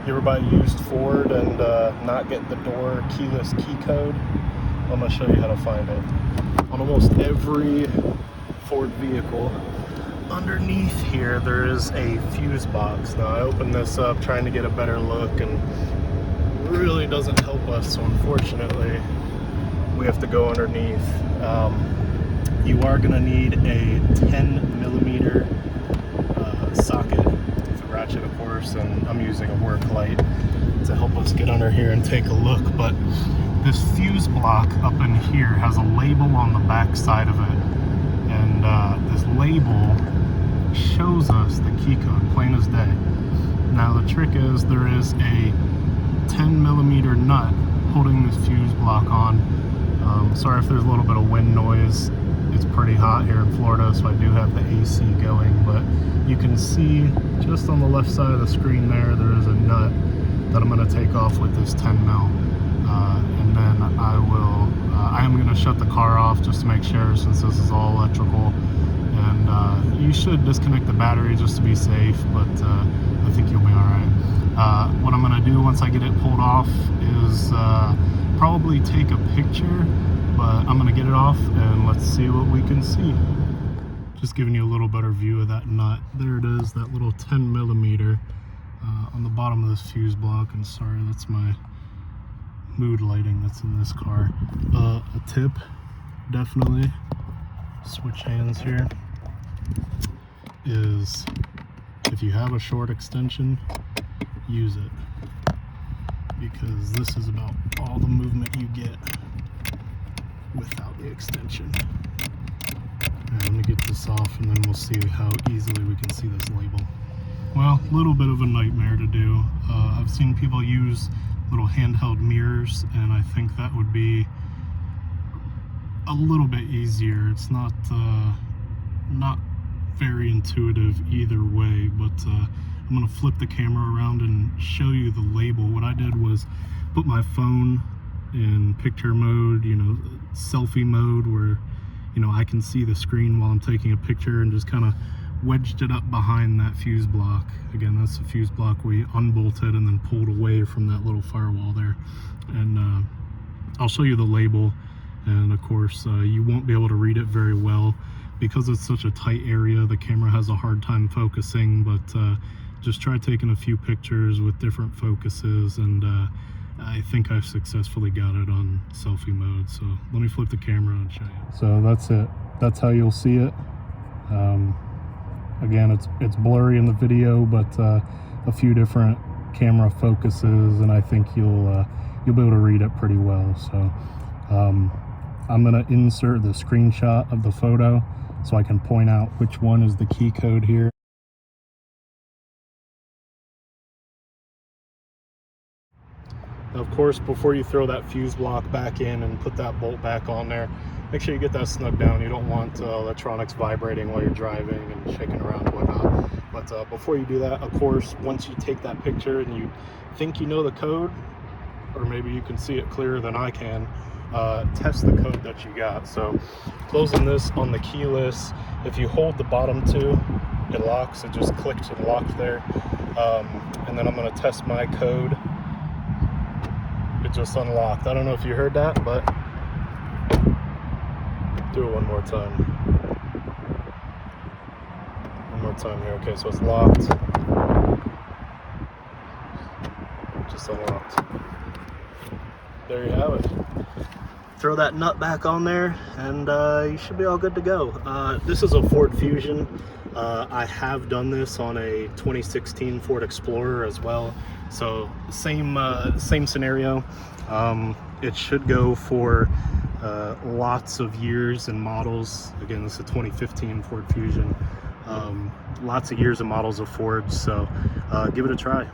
You ever buy a used Ford and not get the door keyless key code? I'm going to show you how to find it. On almost every Ford vehicle, underneath here there is a fuse box. Now I opened this up trying to get a better look, and it really doesn't help us, so unfortunately we have to go underneath. You are going to need a 10mm socket with a ratchet, of course, and I'm using a work light to help us get under here and take a look. But this fuse block up in here has a label on the back side of it, and this label shows us the key code plain as day. Now the trick is there is a 10mm nut holding this fuse block on. Sorry if there's a little bit of wind noise. It's pretty hot here in Florida, so I do have the AC going, but you can see just on the left side of the screen there is a nut that I'm going to take off with this 10mm, and then I am going to shut the car off just to make sure, since this is all electrical, and you should disconnect the battery just to be safe, but I think you'll be alright. What I'm going to do once I get it pulled off is probably take a picture, but I'm going to get it off and let's see what we can see. Just giving you a little better view of that nut. There it is, that little 10mm on the bottom of this fuse block. And sorry, that's my mood lighting that's in this car. A tip, definitely, switch hands here, is if you have a short extension, use it, because this is about all the movement you get without the extension. Now, let me get this off and then we'll see how easily we can see this label. Well, a little bit of a nightmare to do. I've seen people use little handheld mirrors, and I think that would be a little bit easier. It's not very intuitive either way, but I'm going to flip the camera around and show you the label. What I did was put my phone in picture mode, selfie mode, where I can see the screen while I'm taking a picture, and just kind of wedged it up behind that fuse block. Again, that's the fuse block we unbolted and then pulled away from that little firewall there. And I'll show you the label, and of course you won't be able to read it very well because it's such a tight area. The camera has a hard time focusing, but just try taking a few pictures with different focuses, and I think I've successfully got it on selfie mode. So let me flip the camera and show you. So that's it. That's how you'll see it. Again, it's blurry in the video, but a few different camera focuses, and I think you'll be able to read it pretty well. So I'm gonna insert the screenshot of the photo so I can point out which one is the key code here. Of course, before you throw that fuse block back in and put that bolt back on there, make sure you get that snug down. You don't want electronics vibrating while you're driving and shaking around and whatnot. But before you do that, of course, once you take that picture and you think you know the code, or maybe you can see it clearer than I can, test the code that you got. So closing this on the keyless, if you hold the bottom two, it locks. It just clicked and locked there. And then I'm going to test my code. It just unlocked. I don't know if you heard that, but do it one more time. One more time here. Okay, so it's locked. Just unlocked. There you have it. Throw that nut back on there, and you should be all good to go. This is a Ford Fusion. I have done this on a 2016 Ford Explorer as well, so same scenario. It should go for lots of years and models. Again, this is a 2015 Ford Fusion. Lots of years and models of Fords, so give it a try.